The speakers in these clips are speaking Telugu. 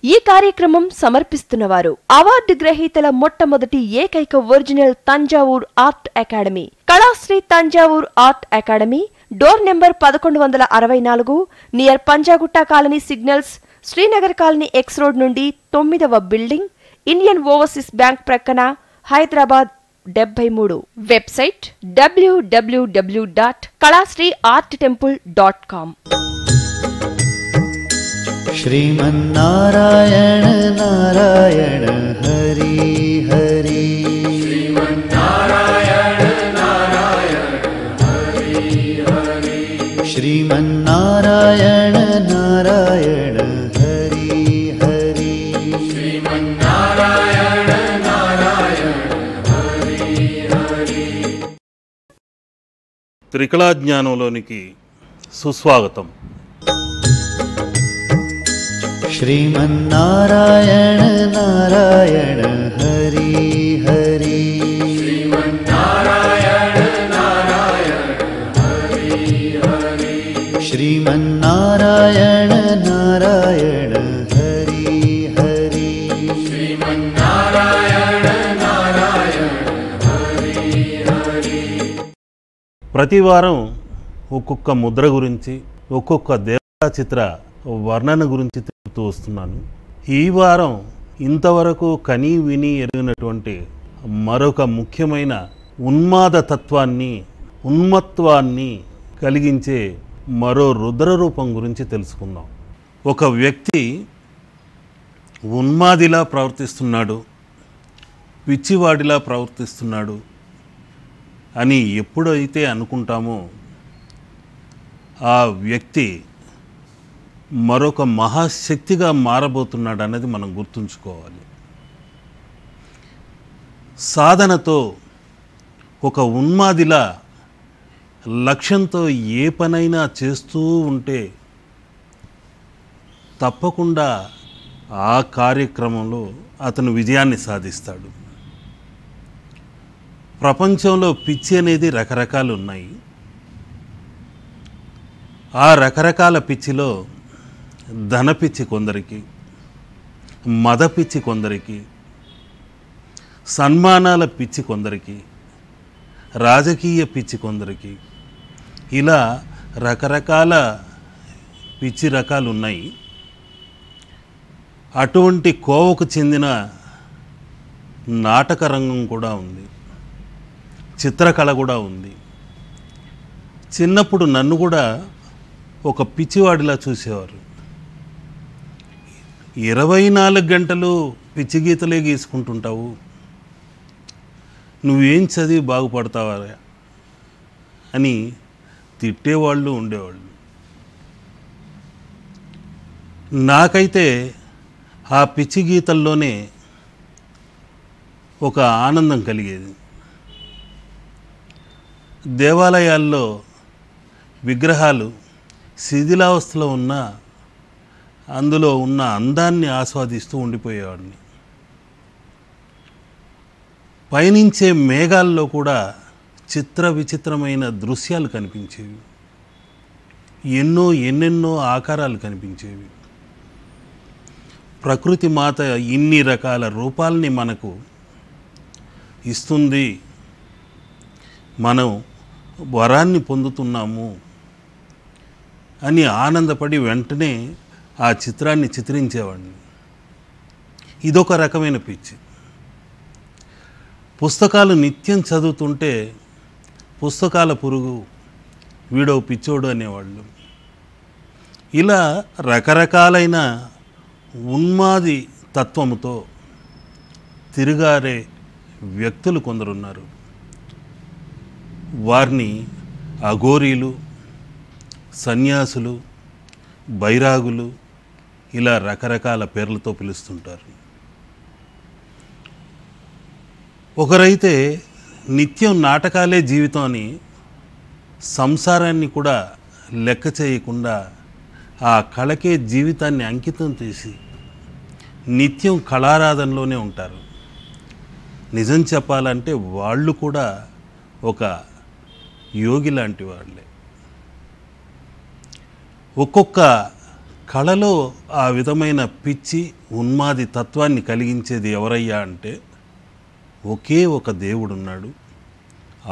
ఈ కార్యక్రమం సమర్పిస్తున్నవారు అవార్డు గ్రహీతల మొట్టమొదటి ఏకైక original Thanjavur art academy, Kalasri Thanjavur art academy, door number 1164, near Panjagutta colony signals, Srinagar colony X road నుండి 9వ బిల్డింగ్, ఇండియన్ ఓవర్సీస్ బ్యాంక్ ప్రక్కన, హైదరాబాద్ 73. Website www.kalasriarttemple.com. श्रीमन्नारायण नारायण हरि हरि, श्रीमन्नारायण नारायण हरि हरि, श्रीमन्नारायण नारायण हरि हरि, श्रीमन्नारायण नारायण हरि हरि. త్రికళా జ్ఞానంలోనికి సుస్వాగతం. श्रीमन्नारायण नारायण हरि हरि, श्रीमन्नारायण नारायण हरि हरि, श्रीमन्नारायण नारायण हरि हरि, श्रीमन्नारायण नारायण हरि हरि. ప్రతి వారం ఒక్కొక్క ముద్ర గురించి, ఒక్కొక్క దేవతా చిత్ర వర్ణన గురించి తెలుపుతూ వస్తున్నాను. ఈ వారం ఇంతవరకు కనీ విని ఎరిగినటువంటి మరొక ముఖ్యమైన ఉన్మాద తత్వాన్ని, ఉన్మత్వాన్ని కలిగించే మరో రుద్ర రూపం గురించి తెలుసుకుందాం. ఒక వ్యక్తి ఉన్మాదిలా ప్రవర్తిస్తున్నాడు, పిచ్చివాడిలా ప్రవర్తిస్తున్నాడు అని ఎప్పుడైతే అనుకుంటామో ఆ వ్యక్తి మరొక మహాశక్తిగా మారబోతున్నాడు అన్నది మనం గుర్తుంచుకోవాలి. సాధనతో ఒక ఉన్మాదిలా లక్ష్యంతో ఏ పనైనా చేస్తూ ఉంటే తప్పకుండా ఆ కార్యక్రమంలో అతను విజయాన్ని సాధిస్తాడు. ప్రపంచంలో పిచ్చి అనేది రకరకాలు ఉన్నాయి. ఆ రకరకాల పిచ్చిలో ధన పిచ్చి కొందరికి, మద పిచ్చి కొందరికి, సన్మానాల పిచ్చి కొందరికి, రాజకీయ పిచ్చి కొందరికి, ఇలా రకరకాల పిచ్చి రకాలు ఉన్నాయి. అటువంటి కోవకు చెందిన నాటక రంగం కూడా ఉంది, చిత్రకళ కూడా ఉంది. చిన్నప్పుడు నన్ను కూడా ఒక పిచ్చివాడిలా చూసేవారు. 24 గంటలు పిచ్చి గీతలే గీసుకుంటుంటావు, నువ్వేం చదివి బాగుపడతావా అని తిట్టేవాళ్ళు ఉండేవాళ్ళు. నాకైతే ఆ పిచ్చి గీతల్లోనే ఒక ఆనందం కలిగేది. దేవాలయాల్లో విగ్రహాలు శిథిలావస్థలో ఉన్న అందులో ఉన్న అందాన్ని ఆస్వాదిస్తూ ఉండిపోయేవాడిని. పయనించే మేఘాల్లో కూడా చిత్ర విచిత్రమైన దృశ్యాలు కనిపించేవి, ఎన్నెన్నో ఆకారాలు కనిపించేవి. ప్రకృతి మాత ఇన్ని రకాల రూపాలని మనకు ఇస్తుంది, మనం వరాన్ని పొందుతున్నాము అని ఆనందపడి వెంటనే ఆ చిత్రాన్ని చిత్రించేవాడిని. ఇదొక రకమైన పిచ్చి. పుస్తకాలు నిత్యం చదువుతుంటే పుస్తకాల పురుగు, వీడో పిచ్చోడు అనేవాళ్ళు. ఇలా రకరకాలైన ఉన్మాది తత్వముతో తిరుగారే వ్యక్తులు కొందరున్నారు. వారిని అఘోరీలు, సన్యాసులు, బైరాగులు, ఇలా రకరకాల పేర్లతో పిలుస్తుంటారు. ఒకరైతే నిత్యం నాటకాలే జీవితం అని సంసారాన్ని కూడా లెక్క చేయకుండా ఆ కళకే జీవితాన్ని అంకితం చేసి నిత్యం కళారాధనలోనే ఉంటారు. నిజం చెప్పాలంటే వాళ్ళు కూడా ఒక యోగి లాంటి వాళ్ళే. ఒక్కొక్క కళలో ఆ విధమైన పిచ్చి ఉన్మాది తత్వాన్ని కలిగించేది ఎవరయ్యా అంటే ఒకే ఒక దేవుడున్నాడు,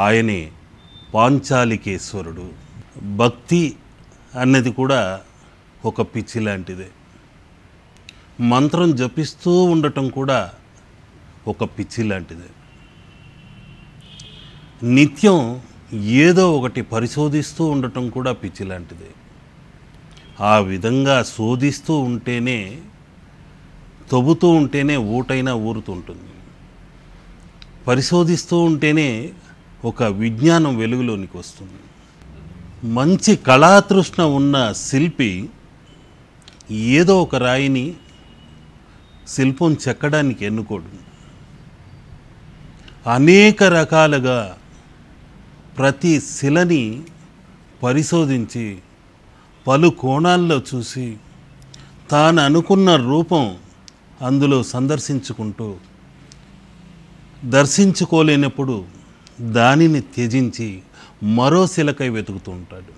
ఆయనే పాంచాలికేశ్వరుడు. భక్తి అన్నది కూడా ఒక పిచ్చి లాంటిదే. మంత్రం జపిస్తూ ఉండటం కూడా ఒక పిచ్చి లాంటిదే. నిత్యం ఏదో ఒకటి పరిశోధిస్తూ ఉండటం కూడా పిచ్చి లాంటిదే. ఆ విధంగా శోధిస్తూ ఉంటేనే, తవ్వుతూ ఉంటేనే ఊటైనా ఊరుతుంటుంది. పరిశోధిస్తూ ఉంటేనే ఒక విజ్ఞానం వెలుగులోనికి వస్తుంది. మంచి కళాతృష్ణ ఉన్న శిల్పి ఏదో ఒక రాయిని శిల్పం చెక్కడానికి ఎన్నుకోడు. అనేక రకాలుగా ప్రతి శిలని పరిశోధించి పలు కోణాల్లో చూసి తాను అనుకున్న రూపం అందులో సందర్శించుకుంటూ దర్శించుకోలేనప్పుడు దానిని త్యజించి మరో శిలకై వెతుకుతూ ఉంటాడు.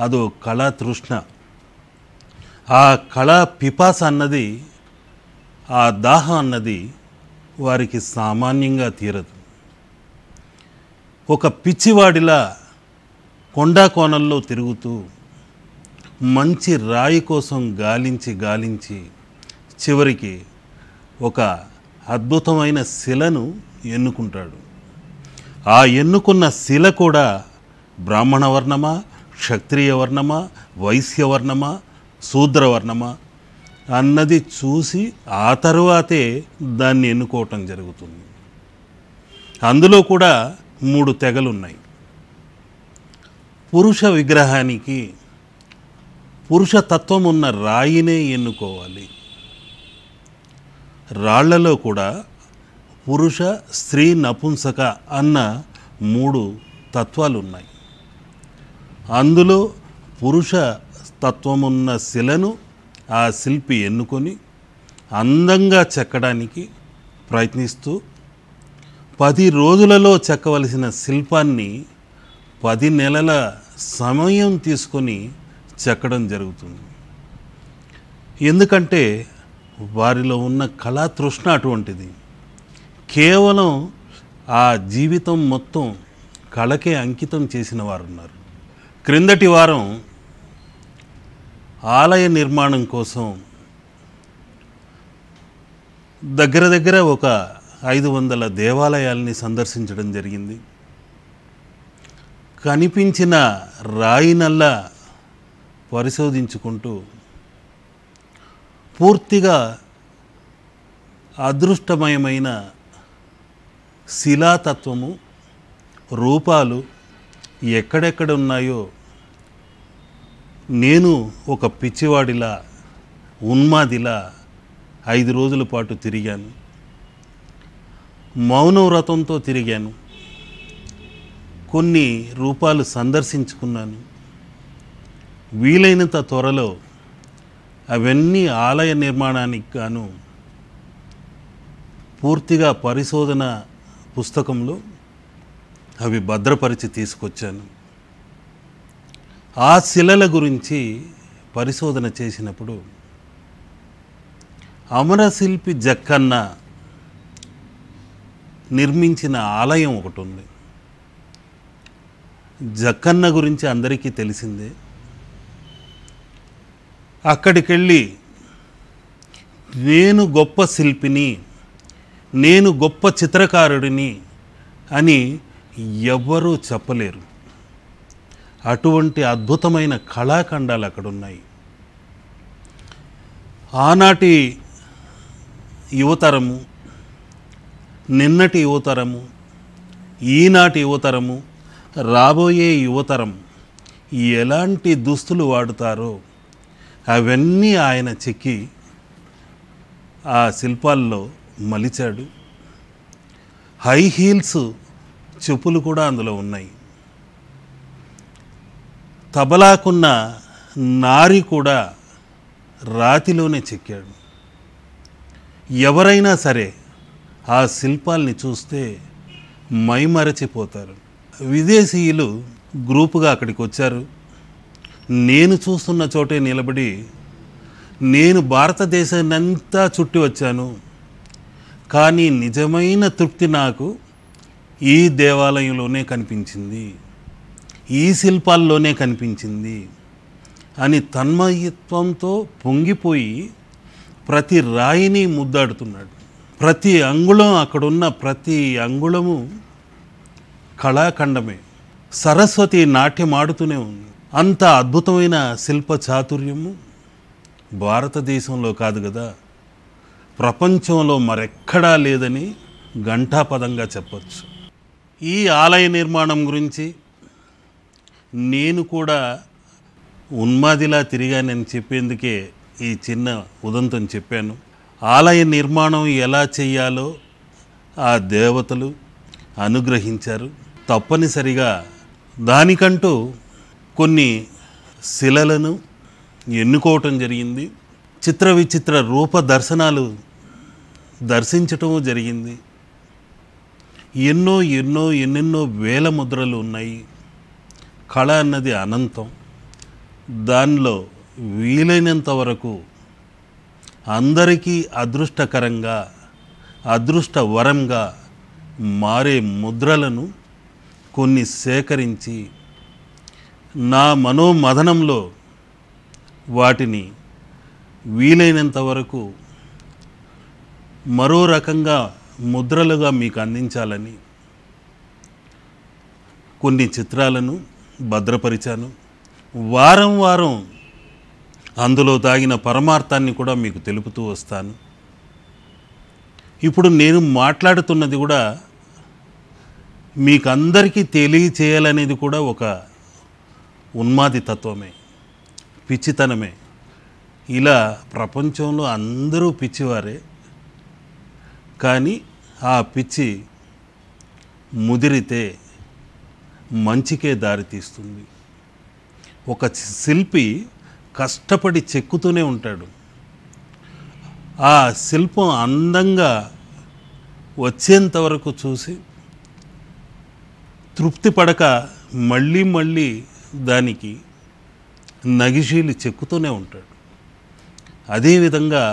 అదో కళా తృష్ణ. ఆ కళా పిపాస అన్నది, ఆ దాహం అన్నది వారికి సామాన్యంగా తీరదు. ఒక పిచ్చివాడిలా కొండా కోణంలో తిరుగుతూ మంచి రాయి కోసం గాలించి చివరికి ఒక అద్భుతమైన శిలను ఎన్నుకుంటాడు. ఆ ఎన్నుకున్న శిల కూడా బ్రాహ్మణ వర్ణమా, క్షత్రియ వర్ణమా, వైశ్య వర్ణమా, శూద్ర వర్ణమా అన్నది చూసి ఆ తరువాతే దాన్ని ఎన్నుకోవటం జరుగుతుంది. అందులో కూడా 3 తెగలున్నాయి. పురుష విగ్రహానికి పురుషతత్వం ఉన్న రాయినే ఎన్నుకోవాలి. రాళ్లలో కూడా పురుష, స్త్రీ, నపుంసక అన్న 3 తత్వాలు ఉన్నాయి. అందులో పురుష తత్వమున్న శిలను ఆ శిల్పి ఎన్నుకొని అందంగా చెక్కడానికి ప్రయత్నిస్తూ 10 రోజులలో చెక్కవలసిన శిల్పాన్ని 10 నెలల సమయం తీసుకొని చెక్కడం జరుగుతుంది. ఎందుకంటే వారిలో ఉన్న కళాతృష్ణ అటువంటిది. కేవలం ఆ జీవితం మొత్తం కళకే అంకితం చేసిన వారు ఉన్నారు. క్రిందటి వారం ఆలయ నిర్మాణం కోసం దగ్గర ఒక 500 దేవాలయాల్ని సందర్శించడం జరిగింది. కనిపించిన రాయినల్లా పరిశోధించుకుంటూ పూర్తిగా అదృష్టమయమైన శిలాతత్వము, రూపాలు ఎక్కడెక్కడ ఉన్నాయో నేను ఒక పిచ్చివాడిలా, ఉన్మాదిలా 5 రోజుల పాటు తిరిగాను. మౌనవ్రతంతో తిరిగాను. కొన్ని రూపాలు సందర్శించుకున్నాను. వీలైనంత త్వరలో అవన్నీ ఆలయ నిర్మాణానికి గాను పూర్తిగా పరిశోధన పుస్తకంలో అవి భద్రపరిచి తీసుకొచ్చాను. ఆ శిలల గురించి పరిశోధన చేసినప్పుడు అమరశిల్పి జక్కన్న నిర్మించిన ఆలయం ఒకటి ఉంది. జక్కన్న గురించి అందరికీ తెలిసిందే. అక్కడికెళ్ళి నేను గొప్ప శిల్పిని, నేను గొప్ప చిత్రకారుడిని అని ఎవ్వరూ చెప్పలేరు. అటువంటి అద్భుతమైన కళాఖండాలు అక్కడున్నాయి. ఆనాటి యువతరము, నిన్నటి యువతరము, ఈనాటి యువతరము, రాబోయే యువతరం ఎలాంటి దుస్తులు వాడుతారో అవన్నీ ఆయన చెక్కి ఆ శిల్పాల్లో మలిచాడు. హై హీల్స్ చెప్పులు కూడా అందులో ఉన్నాయి. తబలాకున్న నారి కూడా రాతిలోనే చెక్కాడు. ఎవరైనా సరే ఆ శిల్పాల్ని చూస్తే మైమరచిపోతారు. విదేశీయులు గ్రూపుగా అక్కడికి వచ్చారు. నేను చూస్తున్న చోటే నిలబడి నేను భారతదేశాన్నంతా చుట్టి వచ్చాను, కానీ నిజమైన తృప్తి నాకు ఈ దేవాలయంలోనే కనిపించింది, ఈ శిల్పాల్లోనే కనిపించింది అని తన్మయత్వంతో పొంగిపోయి ప్రతి రాయిని ముద్దాడుతున్నాడు. ప్రతి అంగుళం, అక్కడున్న ప్రతి అంగుళము కళాఖండమే. సరస్వతి నాట్యమాడుతూనే ఉంది. అంత అద్భుతమైన శిల్ప చాతుర్యము భారతదేశంలో కాదు కదా, ప్రపంచంలో మరెక్కడా లేదని ఘంటాపదంగా చెప్పచ్చు. ఈ ఆలయ నిర్మాణం గురించి నేను కూడా ఉన్మాదిలా తిరిగానని చెప్పేందుకే ఈ చిన్న ఉదంతం చెప్పాను. ఆలయ నిర్మాణం ఎలా చేయాలో ఆ దేవతలు అనుగ్రహించారు. తప్పనిసరిగా దానికంటూ కొన్ని శిలలను ఎన్నుకోవటం జరిగింది. చిత్ర విచిత్ర రూప దర్శనాలు దర్శించటము జరిగింది. ఎన్నెన్నో వేల ముద్రలు ఉన్నాయి. కళ అన్నది అనంతం. దానిలో వీలైనంత వరకు అందరికీ అదృష్టకరంగా, అదృష్ట వరంగా మారే ముద్రలను కొన్ని సేకరించి నా మనోమథనంలో వాటిని వీలైనంత వరకు మరో రకంగా ముద్రలుగా మీకు అందించాలని కొన్ని చిత్రాలను భద్రపరిచాను. వారం వారం అందులో దాగిన పరమార్థాన్ని కూడా మీకు తెలుపుతూ వస్తాను. ఇప్పుడు నేను మాట్లాడుతున్నది కూడా మీకందరికీ తెలియచేయాలనేది కూడా ఒక ఉన్మాది తత్వమే, పిచ్చితనమే. ఇలా ప్రపంచంలో అందరూ పిచ్చివారే, కానీ ఆ పిచ్చి ముదిరితే మంచికే దారితీస్తుంది. ఒక శిల్పి కష్టపడి చెక్కుతూనే ఉంటాడు. ఆ శిల్పం అందంగా వచ్చేంత వరకు చూసి తృప్తి పడక మళ్ళీ మళ్ళీ దానికి నగిశీలు చెక్కుతూనే ఉంటాడు. అదేవిధంగా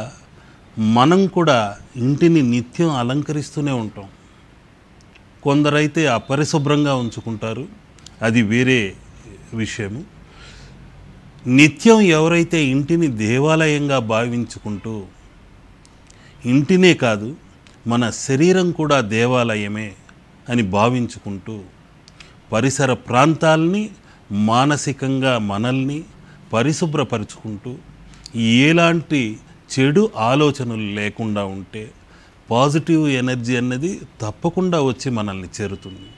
మనం కూడా ఇంటిని నిత్యం అలంకరిస్తూనే ఉంటాం. కొందరైతే అపరిశుభ్రంగా ఉంచుకుంటారు, అది వేరే విషయము. నిత్యం ఎవరైతే ఇంటిని దేవాలయంగా భావించుకుంటూ, ఇంటినే కాదు మన శరీరం కూడా దేవాలయమే అని భావించుకుంటూ, పరిసర ప్రాంతాల్ని మానసికంగా మనల్ని పరిశుభ్రపరుచుకుంటూ, ఎలాంటి చెడు ఆలోచనలు లేకుండా ఉంటే పాజిటివ్ ఎనర్జీ అన్నది తప్పకుండా వచ్చి మనల్ని చేరుతుంది.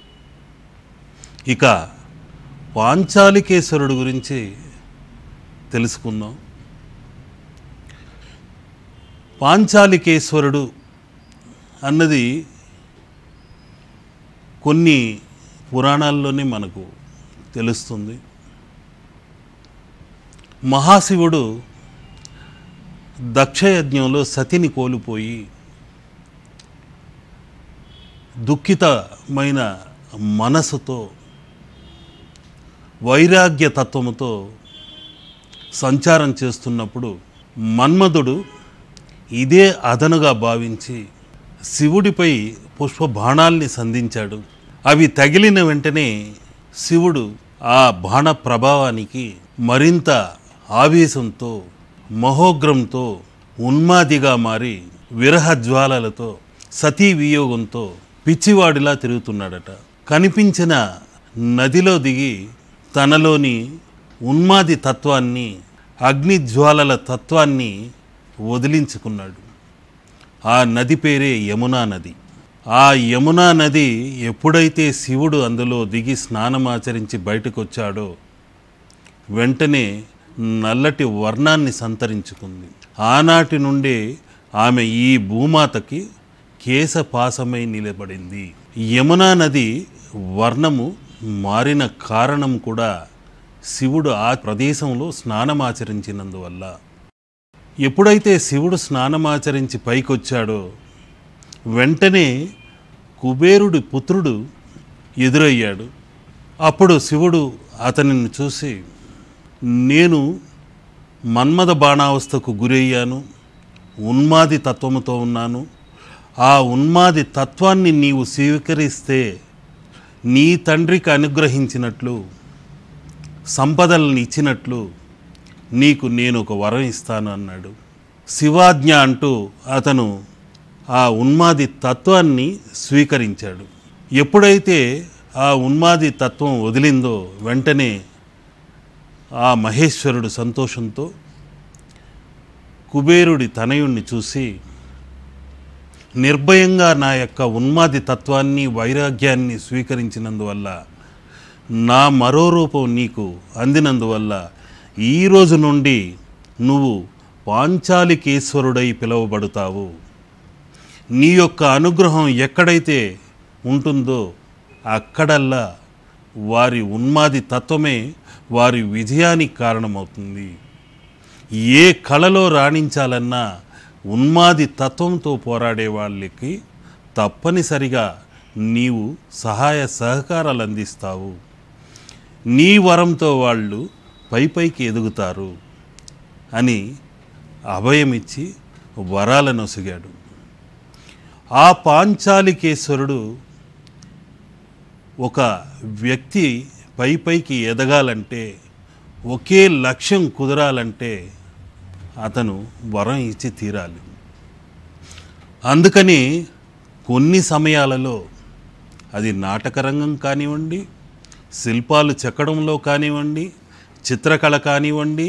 ఇక పాంచాలికేశ్వరుడు గురించి తెలుసుకుందాం. పాంచాలికేశ్వరుడు అన్నది కొన్ని పురాణాల్లోనే మనకు తెలుస్తుంది. మహాశివుడు దక్షయజ్ఞంలో సతిని కోల్పోయి దుఃఖితమైన మనసుతో, వైరాగ్య తత్వముతో సంచారం చేస్తున్నప్పుడు మన్మధుడు ఇదే అదనుగా భావించి శివుడిపై పుష్పబాణాల్ని సంధించాడు. అవి తగిలిన వెంటనే శివుడు ఆ బాణ ప్రభావానికి మరింత ఆవేశంతో, మహోగ్రంతో, ఉన్మాదిగా మారి విరహజ్వాలలతో, సతీ వియోగంతో పిచ్చివాడిలా తిరుగుతున్నాడట. కనిపించిన నదిలో దిగి తనలోని ఉన్మాది తత్వాన్ని, అగ్నిజ్వాలల తత్వాన్ని వదిలించుకున్నాడు. ఆ నది పేరే యమునా నది. ఆ యమునా నది ఎప్పుడైతే శివుడు అందులో దిగి స్నానమాచరించి బయటకు వచ్చాడో వెంటనే నల్లటి వర్ణాన్ని సంతరించుకుంది. ఆనాటి నుండే ఆమె ఈ భూమాతకి కేశపాసమై నిలబడింది. యమునా నది వర్ణము మారిన కారణం కూడా శివుడు ఆ ప్రదేశంలో స్నానమాచరించినందువల్ల. ఎప్పుడైతే శివుడు స్నానమాచరించి పైకొచ్చాడో వెంటనే కుబేరుడి పుత్రుడు ఎదురయ్యాడు. అప్పుడు శివుడు అతనిని చూసి, నేను మన్మథ బాణావస్థకు గురయ్యాను, ఉన్మాది తత్వముతో ఉన్నాను. ఆ ఉన్మాది తత్వాన్ని నీవు స్వీకరిస్తే నీ తండ్రికి అనుగ్రహించినట్లు, సంపదలను ఇచ్చినట్లు నీకు నేను ఒక వరం ఇస్తాను అన్నాడు. శివాజ్ఞ అంటూ అతను ఆ ఉన్మాది తత్వాన్ని స్వీకరించాడు. ఎప్పుడైతే ఆ ఉన్మాది తత్వం వదిలిందో వెంటనే ఆ మహేశ్వరుడు సంతోషంతో కుబేరుడి తనయుణ్ణి చూసి, నిర్భయంగా నా యొక్క ఉన్మాది తత్వాన్ని, వైరాగ్యాన్ని స్వీకరించినందువల్ల, నా మరో రూపం నీకు అందినందువల్ల ఈ రోజు నుండి నువ్వు పాంచాలికేశ్వరుడై పిలువబడతావు. నీ యొక్క అనుగ్రహం ఎక్కడైతే ఉంటుందో అక్కడల్లా వారి ఉన్మాది తత్వమే వారి విజయానికి కారణమవుతుంది. ఏ కళలో రాణించాలన్నా ఉన్మాది తత్వంతో పోరాడే వాళ్ళకి తప్పనిసరిగా నీవు సహాయ సహకారాలు అందిస్తావు. నీ వరంతో వాళ్ళు పైకి ఎదుగుతారు అని అభయమిచ్చి వరాలను ఒసిగాడు. ఆ పాంచాలికేశ్వరుడు ఒక వ్యక్తి పైకి ఎదగాలంటే, ఒకే లక్ష్యం కుదరాలంటే అతను వరం ఇచ్చి తీరాలి. అందుకని కొన్ని సమయాలలో అది నాటకరంగం కానివ్వండి, శిల్పాలు చెక్కడంలో కానివ్వండి, చిత్రకళ కానివ్వండి,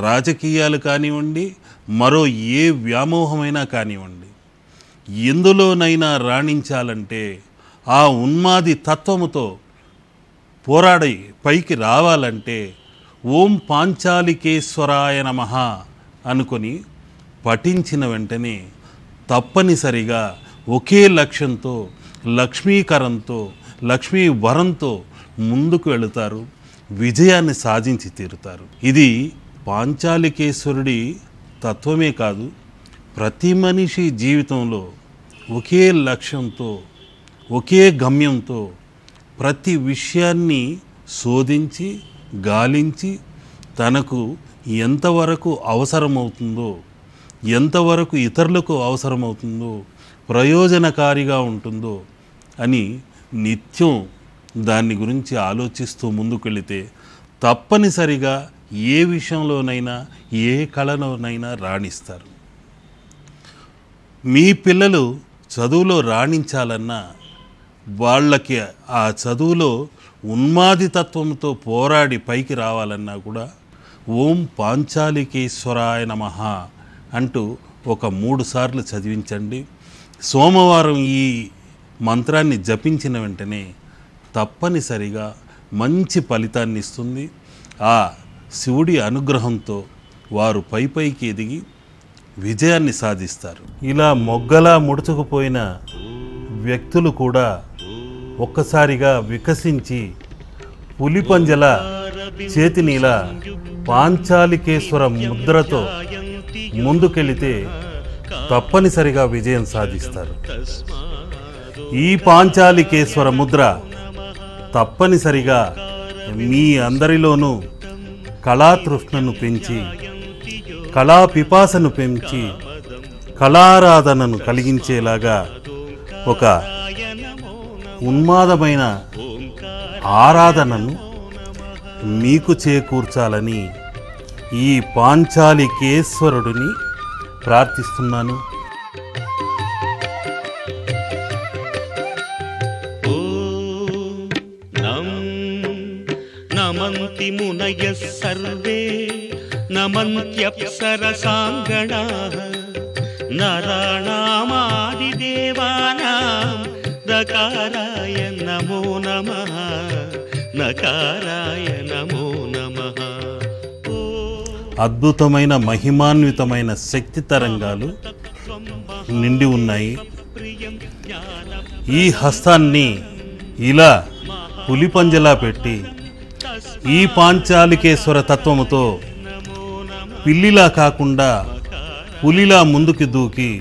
రాజకీయాలు కానివ్వండి, మరో ఏ వ్యామోహమైనా కానివ్వండి, ఎందులోనైనా రాణించాలంటే ఆ ఉన్మాది తత్వముతో పోరాడి పైకి రావాలంటే ఓం పాంచాలికేశ్వరాయ నమః అనుకొని పఠించిన వెంటనే తప్పనిసరిగా ఒకే లక్ష్యంతో, లక్ష్మీకరంతో, లక్ష్మీ వరంతో ముందుకు వెళుతారు, విజయాన్ని సాధించి తీరుతారు. ఇది పాంచాలికేశ్వరుడి తత్వమే కాదు, ప్రతి మనిషి జీవితంలో ఒకే లక్ష్యంతో, ఒకే గమ్యంతో ప్రతి విషయాన్ని శోధించి గాలించి తనకు ఎంతవరకు అవసరమవుతుందో, ఎంతవరకు ఇతరులకు అవసరమవుతుందో, ప్రయోజనకారిగా ఉంటుందో అని నిత్యం దాన్ని గురించి ఆలోచిస్తూ ముందుకెళితే తప్పనిసరిగా ఏ విషయంలోనైనా, ఏ కళలోనైనా రాణిస్తారు. మీ పిల్లలు చదువులో రాణించాలన్నా, వాళ్ళకి ఆ చదువులో ఉన్మాది తత్వంతో పోరాడి పైకి రావాలన్నా కూడా ఓం పాంచాలికేశ్వరాయ నమః అంటూ ఒక 3 సార్లు చదివించండి. సోమవారం ఈ మంత్రాన్ని జపించిన వెంటనే తప్పనిసరిగా మంచి ఫలితాన్ని ఇస్తుంది. ఆ శివుడి అనుగ్రహంతో వారు పైకి ఎదిగి విజయాన్ని సాధిస్తారు. ఇలా మొగ్గలా ముడుచుకుపోయిన వ్యక్తులు కూడా ఒక్కసారిగా వికసించి పులిపంజల చేతినిలా పాంచాలికేశ్వర ముద్రతో ముందుకెళితే తప్పనిసరిగా విజయం సాధిస్తారు. ఈ పాంచాలికేశ్వర ముద్ర తప్పనిసరిగా మీ అందరిలోనూ కళాతృష్ణను పెంచి, కళా పిపాసను పెంచి, కళారాధనను కలిగించేలాగా ఒక ఉన్మాదమైన ఆరాధనను మీకు చేకూర్చాలని ఈ పాంచాలికేశ్వరుడిని ప్రార్థిస్తున్నాను. నమంతి మునయః సర్వే నమంత్యప్సరసాంగణాః నరాణామాదిదేవానాం నకారాయ నమో నమః నకారాయ నమో నమః. అద్భుతమైన మహిమాన్వితమైన శక్తి తరంగాలు నిండి ఉన్నాయి. ఈ హస్తాన్ని ఇలా పులిపంజలా పెట్టి ఈ పాంచాలికేశ్వర తత్వముతో పిల్లిలా కాకుండా పులిలా ముందుకు దూకి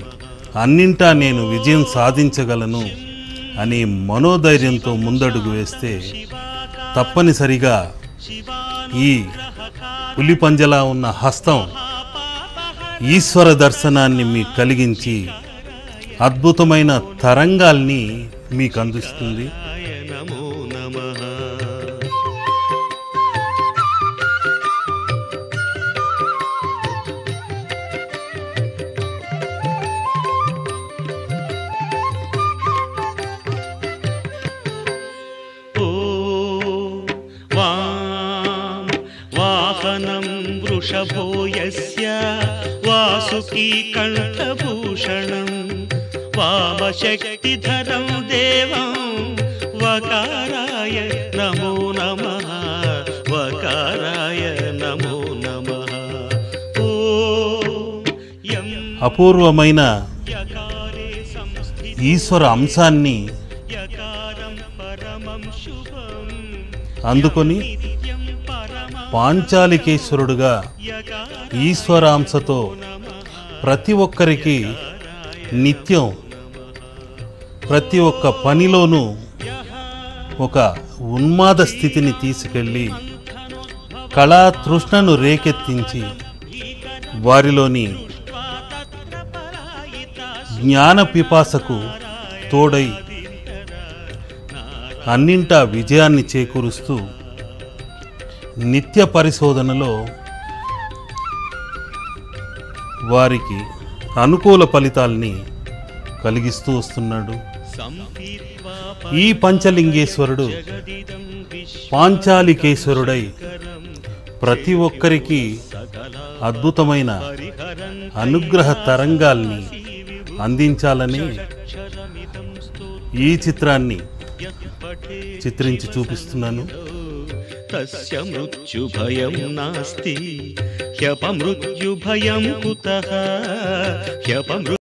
అన్నింటా నేను విజయం సాధించగలను అని మనోధైర్యంతో ముందడుగు వేస్తే తప్పనిసరిగా ఈ పులిపంజలా ఉన్న హస్తం ఈశ్వర దర్శనాన్ని మీకు కలిగించి అద్భుతమైన తరంగాల్ని మీకు అందిస్తుంది. నమో నమః. వాహనం వృషభో యస్య వాసుకీ కంఠభూషణం వామశక్తిధరం దేవం వకారాయ నమో నమః. వకారాయ నమో నమః. ఓం అపూర్వమైన యకారే సంస్థిత ఈశ్వర అంశాన్ని యకారం పరమం శుభం అందుకొని నిత్యం పరమ పాంచాలికేశ్వరుడుగా ఈశ్వరాంశతో ప్రతి ఒక్కరికి నిత్యం ప్రతి ఒక్క పనిలోనూ ఒక ఉన్మాద స్థితిని తీసుకెళ్ళి కళా తృష్ణను రేకెత్తించి వారిలోని జ్ఞాన పిపాసకు తోడై అన్నింటా విజయాన్ని చేకూరుస్తూ నిత్య పరిశోధనలో వారికి అనుకూల ఫలితాల్ని కలిగిస్తూ వస్తున్నాడు. ఈ పంచలింగేశ్వరుడు పాంచాలికేశ్వరుడై ప్రతి ఒక్కరికి అద్భుతమైన అనుగ్రహ తరంగాల్ని అందించాలని ఈ చిత్రాన్ని చిత్రించి చూపిస్తున్నాను. తస్య మృత్యుభయం నాస్తి హ్యపమృత్యుభయం కుతః హ్యపమృ